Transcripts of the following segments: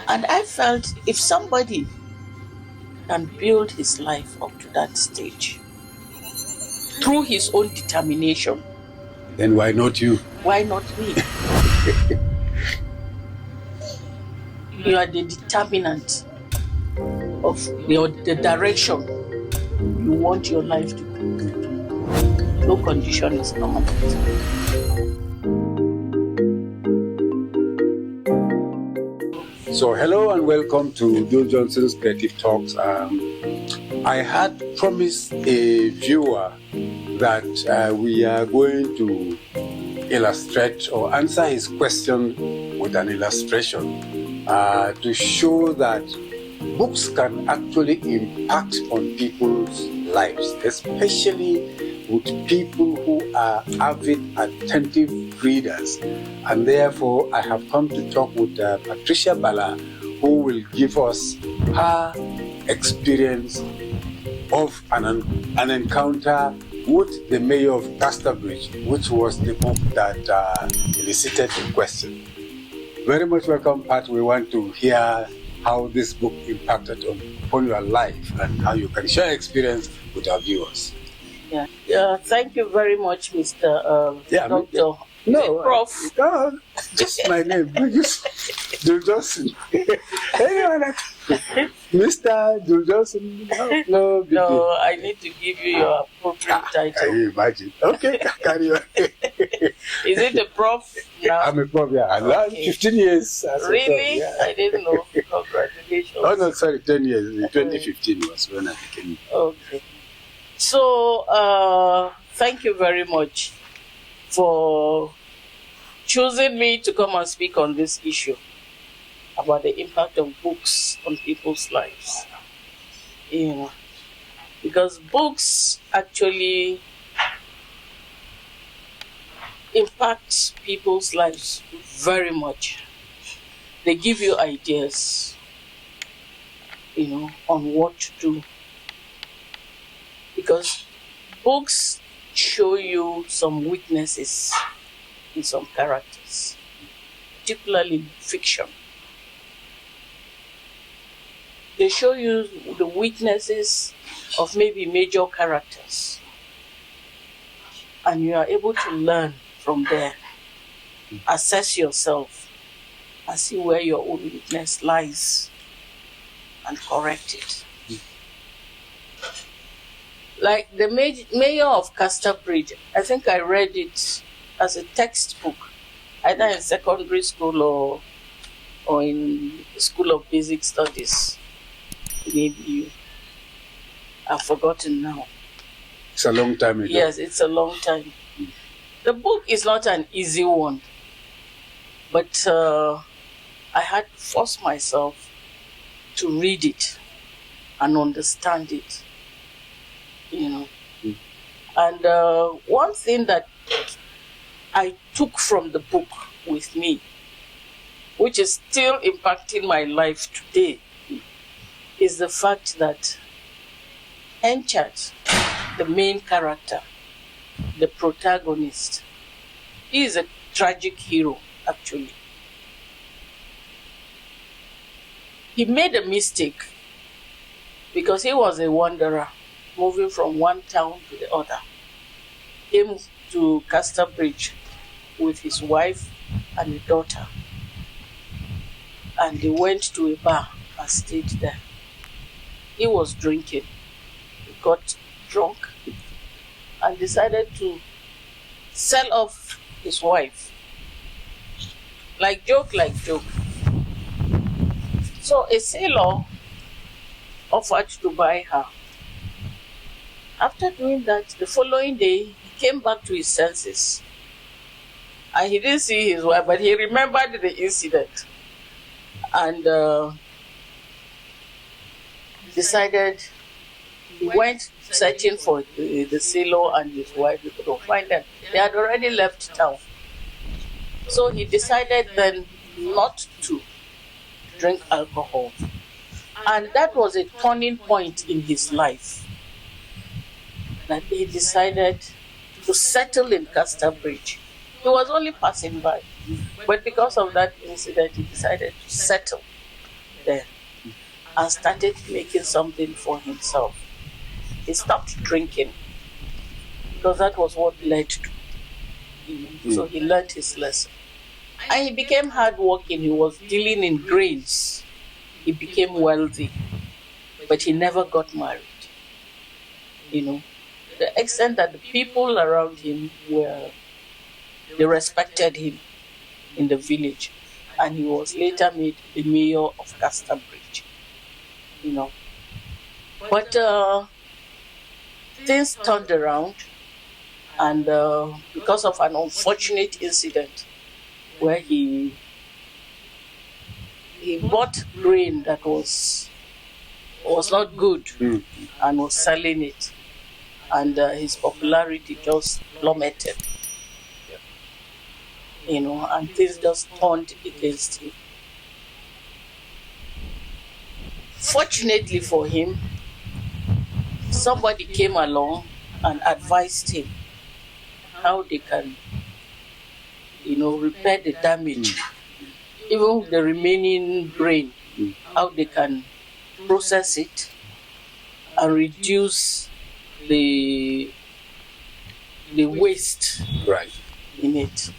And I felt if somebody can build his life up to that stage through his own determination, then why not you? why not me? You are the determinant of the direction you want your life to go. No condition is permanent. So hello and welcome to Bill Johnson's Creative Talks. I had promised a viewer that we are going to illustrate or answer his question with an illustration to show that books can actually impact on people's lives, especially with people who are avid, attentive readers. And therefore, I have come to talk with Patricia Bala, who will give us her experience of an encounter with the Mayor of Casterbridge, which was the book that elicited the question. Very much welcome, Pat. We want to hear how this book impacted upon your life and how you can share experience with our viewers. Yeah. Thank you very much, Mr. Doctor. No, Prof. No, just my name. Bill Johnson. Anyone, Mr. Bill Johnson. No, No, I need to give you your appropriate title. Can you imagine? Okay, carry on. Is it a prof now? I'm a prof, yeah. I learned 15 years. Really? Yeah. I didn't know. Congratulations. Oh, no, sorry, 10 years. 2015 was when I became. Okay. So, thank you very much for choosing me to come and speak on this issue about the impact of books on people's lives. You know, because books actually impact people's lives very much. They give you ideas, on what to do. Because books show you some weaknesses in some characters, particularly fiction. They show you the weaknesses of maybe major characters, and you are able to learn from there, assess yourself, and see where your own weakness lies, and correct it. Like the Mayor of Casterbridge, I think I read it as a textbook, either in secondary school or in School of Basic Studies. Maybe I've forgotten now. It's a long time ago. Yes, it's a long time. The book is not an easy one, but I had to force myself to read it and understand it. And one thing that I took from the book with me, which is still impacting my life today, is the fact that Enchat, the main character, the protagonist, he is a tragic hero, actually. He made a mistake because he was a wanderer, moving from one town to the other. Came to Casterbridge with his wife and a daughter, and they went to a bar and stayed there. He was drinking. He got drunk and decided to sell off his wife. Like joke. So a sailor offered to buy her. After doing that, the following day, he came back to his senses. And he didn't see his wife, but he remembered the incident. And decided, he went searching for the sailor and his wife. He couldn't find them. They had already left town. So he decided then not to drink alcohol. And that was a turning point in his life, that he decided to settle in Casterbridge. He was only passing by, but because of that incident, he decided to settle. then and started making something for himself. He stopped drinking because that was what led to, so he learned his lesson. And he became hardworking. He was dealing in grains. He became wealthy, but he never got married. The extent that the people around him they respected him in the village, and he was later made the mayor of Casterbridge. But things turned around, and because of an unfortunate incident where he bought grain that was not good and was selling it, and his popularity just plummeted. And things just turned against him. Fortunately for him, somebody came along and advised him how they can, repair the damage, even with the remaining grain, how they can process it and reduce the waste in it.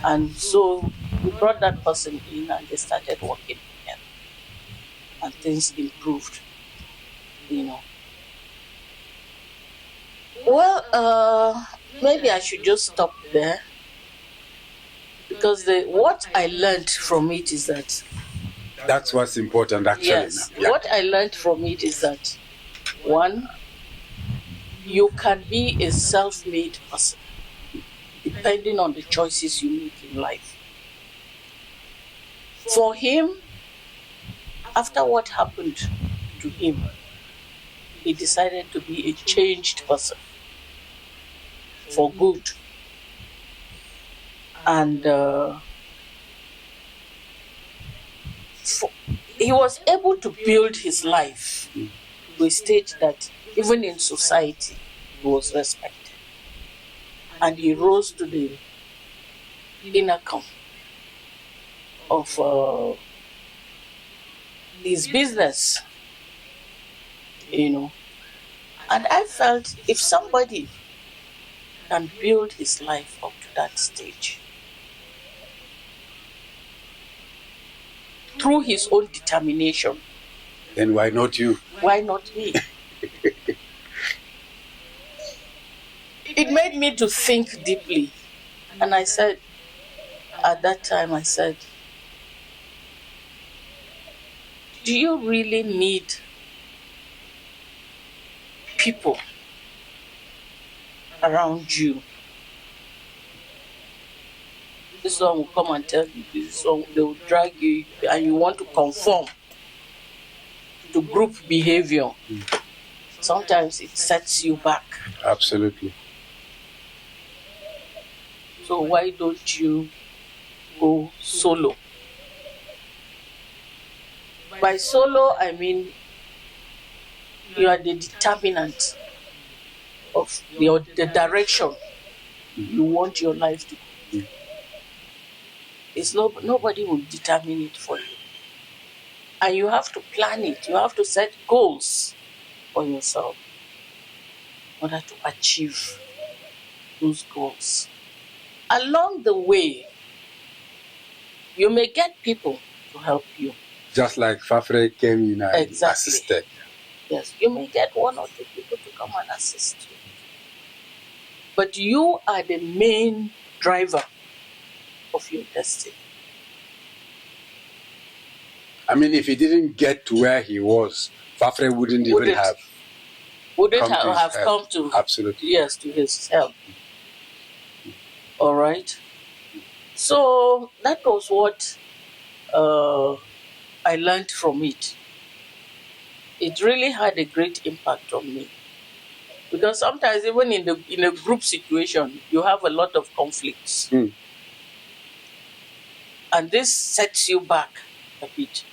And so we brought that person in, and they started working together, and things improved. Well, maybe I should just stop there, because what I learned from it is that that's what's important, actually. Yes, what I learned from it is that, one, you can be a self-made person depending on the choices you make in life. For him, after what happened to him, he decided to be a changed person for good. And he was able to build his life to a stage that even in society he was respected. And he rose to the pinnacle of his business, And I felt if somebody can build his life up to that stage through his own determination, then why not you? Why not me? It made me to think deeply. And I said, at that time, do you really need people around you? This one will come and tell you this one, they will drag you, and you want to conform to group behavior. Sometimes it sets you back. Absolutely. So why don't you go solo? By solo, I mean you are the determinant of the direction you want your life to go. It's nobody will determine it for you. And you have to plan it. You have to set goals for yourself in order to achieve those goals. Along the way, you may get people to help you. Just like Fafre came in and assisted. Yes, you may get one or two people to come and assist you. But you are the main driver of your destiny. I mean, if he didn't get to where he was, Fafre wouldn't even have come to absolutely. Yes, to his help. All right. So that was what I learned from it. It really had a great impact on me, because sometimes even in a group situation, you have a lot of conflicts, and this sets you back a bit.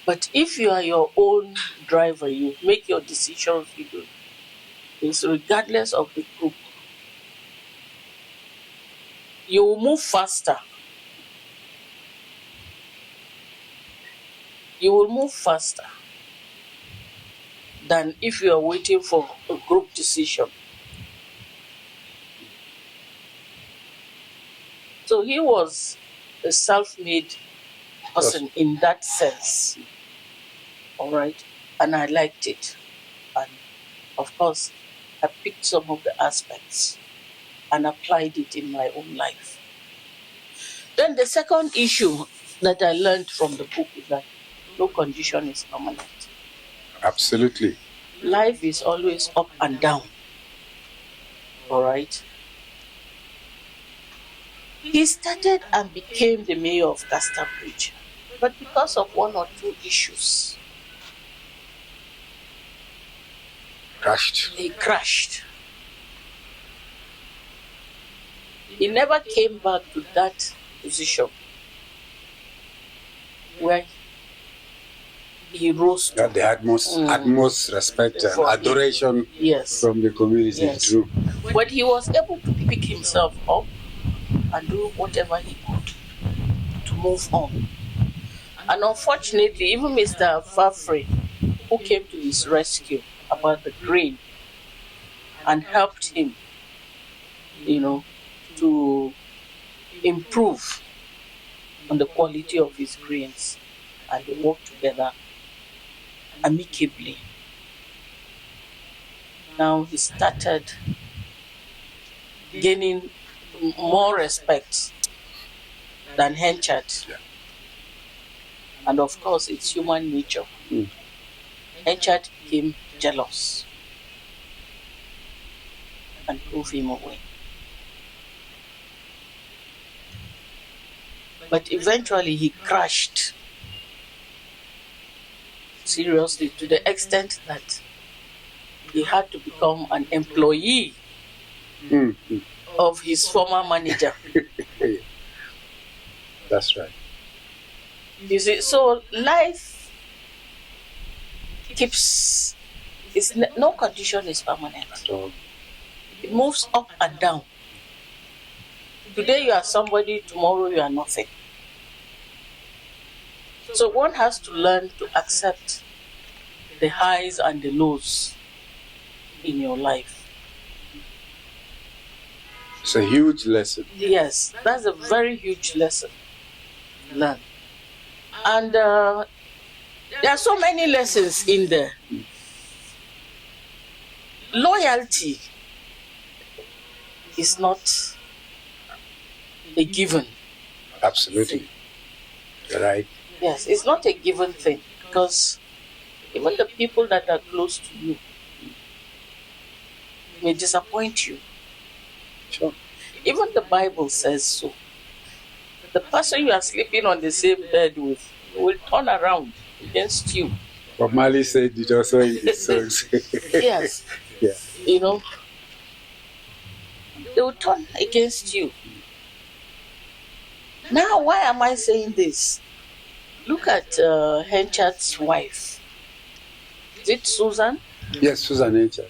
But if you are your own driver, you make your decisions, you do. It's regardless of the group. You will move faster you will move faster than if you are waiting for a group decision. So he was a self-made person in that sense. All right. And I liked it. And of course, I picked some of the aspects and applied it in my own life. Then the second issue that I learned from the book is that no condition is permanent. Absolutely. Life is always up and down. All right. He started and became the mayor of Casterbridge, but because of one or two issues, he crashed. He never came back to that position where he rose to. The utmost respect and adoration from the community. Yes. True. But he was able to pick himself up and do whatever he could to move on. And unfortunately, even Mr. Fafre, who came to his rescue about the grain and helped him, to improve on the quality of his grains, and they worked together amicably. Now he started gaining more respect than Henchard. Yeah. And of course, it's human nature. Henchard became jealous and drove him away. But eventually he crashed seriously to the extent that he had to become an employee of his former manager. That's right. You see, so life no condition is permanent. At all. It moves up and down. Today you are somebody, tomorrow you are nothing. So one has to learn to accept the highs and the lows in your life. It's a huge lesson. Yes, that's a very huge lesson to learn. And there are so many lessons in there. Loyalty is not a given. Absolutely. thing. You're right. Yes, it's not a given thing, because even the people that are close to you may disappoint you. Sure. Even the Bible says so. The person you are sleeping on the same bed with will turn around against you. Bob Marley said it also in his songs. Yes. Yeah. They will turn against you. Now, why am I saying this? Look at Henchard's wife. Is it Susan? Yes, Susan Henchard.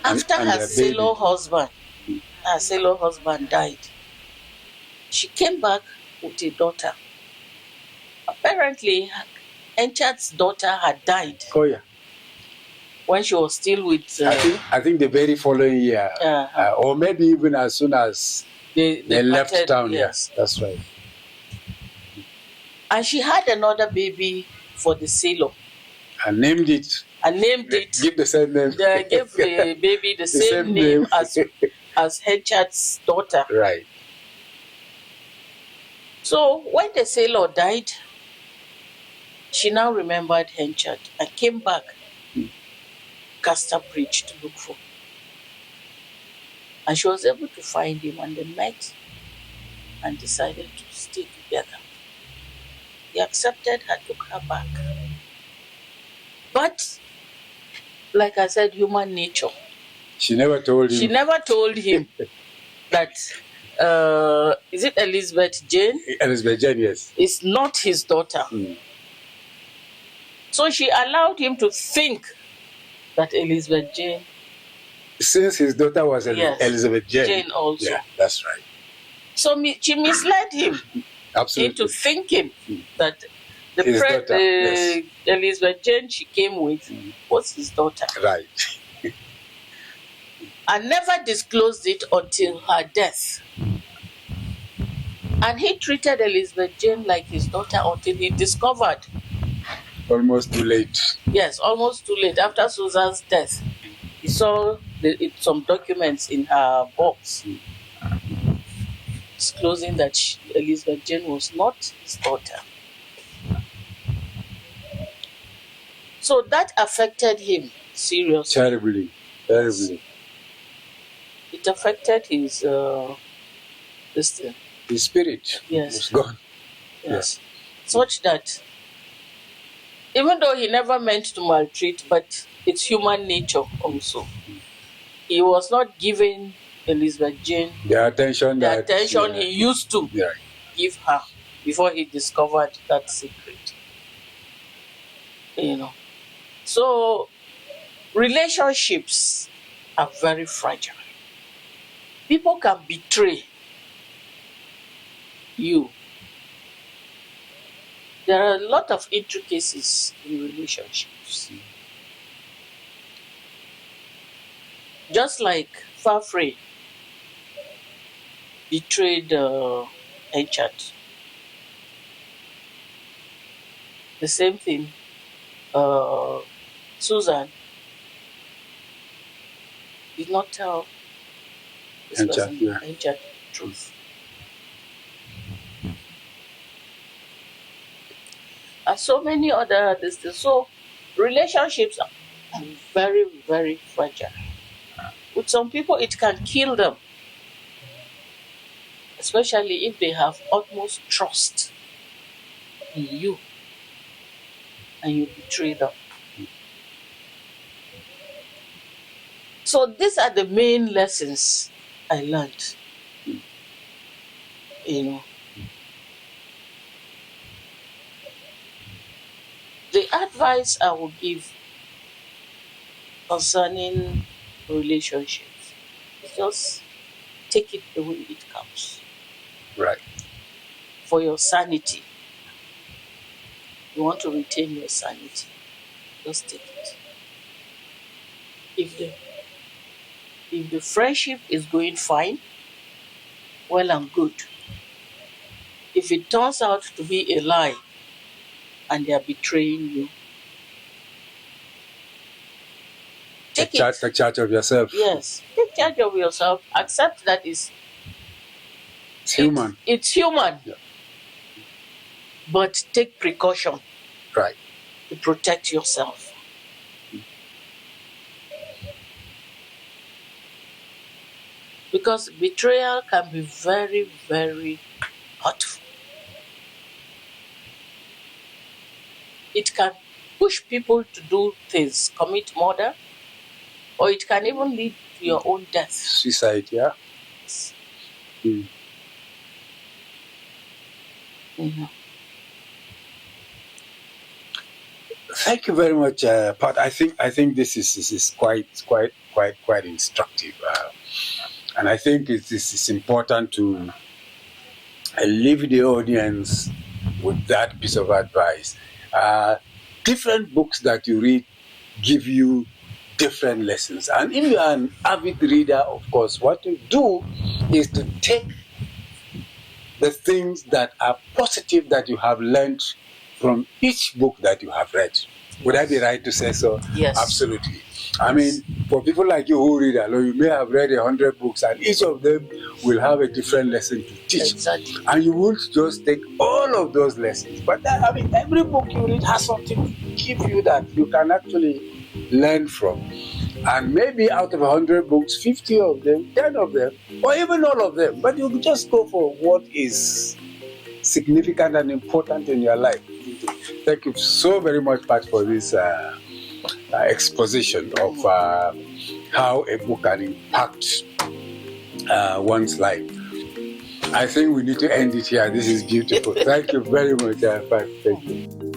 After and her their sailor husband died, she came back with a daughter. Apparently, Henchard's daughter had died Oh, yeah. when she was still with. I think the very following year, or maybe even as soon as they left parted, town. yes. Yeah, that's right. And she had another baby for the sailor. And named it. Give the same name. They gave the baby the same name as Henchard's daughter. Right. So when the sailor died, she now remembered Henchard and came back Casterbridge to look for him. And she was able to find him, and they met and decided to stay together. He accepted her, took her back. But, like I said, human nature. She never told him. She never told him that, is it Elizabeth Jane? Elizabeth Jane, yes. Is not his daughter. So she allowed him to think that Elizabeth Jane. Since his daughter was Elizabeth Jane. Jane also. Yeah, that's right. So she misled him. Absolutely. into thinking that the His daughter, yes. Elizabeth Jane she came with was his daughter. Right. And never disclosed it until her death. And he treated Elizabeth Jane like his daughter until he discovered. Almost too late. Yes, almost too late. After Susan's death, he saw some documents in her box disclosing that Elizabeth Jane was not his daughter. So that affected him seriously. Terribly. Terribly. It affected his this thing. His spirit was gone. Yes. Such that even though he never meant to maltreat, but it's human nature also. He was not giving Elizabeth Jane the attention he used to give her before he discovered that secret. You know. So relationships are very fragile. People can betray you. There are a lot of intricacies in relationships. Just like Fafre betrayed Enchat. The same thing, Susan did not tell this person Enchat the truth. And so many other things. So relationships are very, very fragile. With some people, it can kill them, especially if they have utmost trust in you and you betray them. So these are the main lessons I learned. You know, the advice I will give concerning relationships is just take it the way it comes. Right. For your sanity. You want to retain your sanity. Just take it. If the friendship is going fine, well and good. If it turns out to be a lie and they are betraying you, take charge of yourself. Yes, take charge of yourself. Accept that it's human. It's human. Yeah. But take precaution. Right. To protect yourself. Because betrayal can be very, very hurtful. It can push people to do things, commit murder, or it can even lead to your own death. Suicide, yeah? Yes. Thank you very much, Pat. I think this is quite instructive, and I think it's important to leave the audience with that piece of advice. Different books that you read give you different lessons, and if you are an avid reader, of course, what you do is to take the things that are positive that you have learned from each book that you have read. Would I be right to say so? Yes. Absolutely. I mean, for people like you who read alone, you may have read 100 books and each of them will have a different lesson to teach. Exactly. And you won't just take all of those lessons. But every book you read has something to give you that you can actually learn from. And maybe out of 100 books, 50 of them, 10 of them, or even all of them. But you just go for what is significant and important in your life. Thank you so very much, Pat, for this exposition of how a book can impact one's life. I think we need to end it here. This is beautiful. Thank you very much, Pat. Thank you.